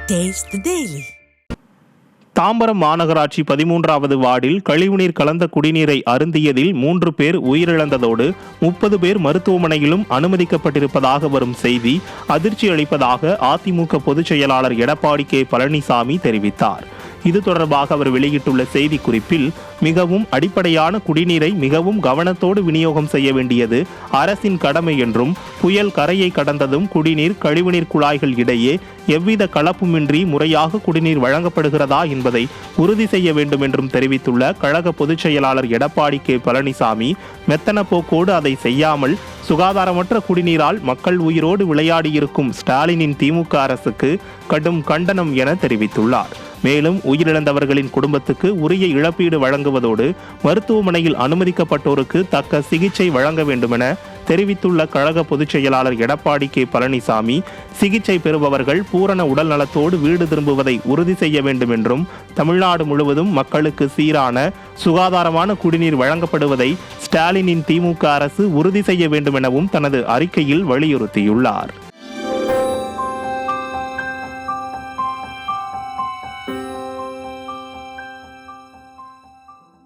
Taste the Daily. Tambaram மாநகராட்சி 13வது வார்டில் கழிவுநீர் கலந்த குடிநீரை அருந்தியதில் 3 பேர் உயிரிழந்ததோடு 30 பேர் மருத்துவமனையிலும் அனுமதிக்கப்பட்டிருப்பதாக வரும் செய்தி அதிர்ச்சி அளிப்பதாக அதிமுக பொதுச் செயலாளர் எடப்பாடி கே பழனிசாமி தெரிவித்தார். இது தொடர்பாக அவர் வெளியிட்டுள்ள செய்திக்குறிப்பில், மிகவும் அடிப்படையான குடிநீரை மிகவும் கவனத்தோடு விநியோகம் செய்ய வேண்டியது அரசின் கடமை என்றும், புயல் கரையை கடந்ததும் குடிநீர் கழிவுநீர் குழாய்கள் இடையே எவ்வித கலப்புமின்றி முறையாக குடிநீர் வழங்கப்படுகிறதா என்பதை உறுதி செய்ய வேண்டும் என்றும் தெரிவித்துள்ள கழக பொதுச் செயலாளர் எடப்பாடி கே பழனிசாமி, மெத்தன போக்கோடு அதை செய்யாமல் சுகாதாரமற்ற குடிநீரால் மக்கள் உயிரோடு விளையாடியிருக்கும் ஸ்டாலினின் திமுக அரசுக்கு கடும் கண்டனம் என தெரிவித்துள்ளார். மேலும் உயிரிழந்தவர்களின் குடும்பத்துக்கு உரிய இழப்பீடு வழங்குவதோடு மருத்துவமனையில் அனுமதிக்கப்பட்டோருக்கு தக்க சிகிச்சை வழங்க வேண்டுமென தெரிவித்துள்ள கழக பொதுச் செயலாளர் எடப்பாடி கே பழனிசாமி, சிகிச்சை பெறுபவர்கள் பூரண உடல் நலத்தோடு வீடு திரும்புவதை உறுதி செய்ய வேண்டும் என்றும், தமிழ்நாடு முழுவதும் மக்களுக்கு சீரான சுகாதாரமான குடிநீர் வழங்கப்படுவதை ஸ்டாலினின் திமுக அரசு உறுதி செய்ய வேண்டும் எனவும் தனது அறிக்கையில் வலியுறுத்தியுள்ளார்.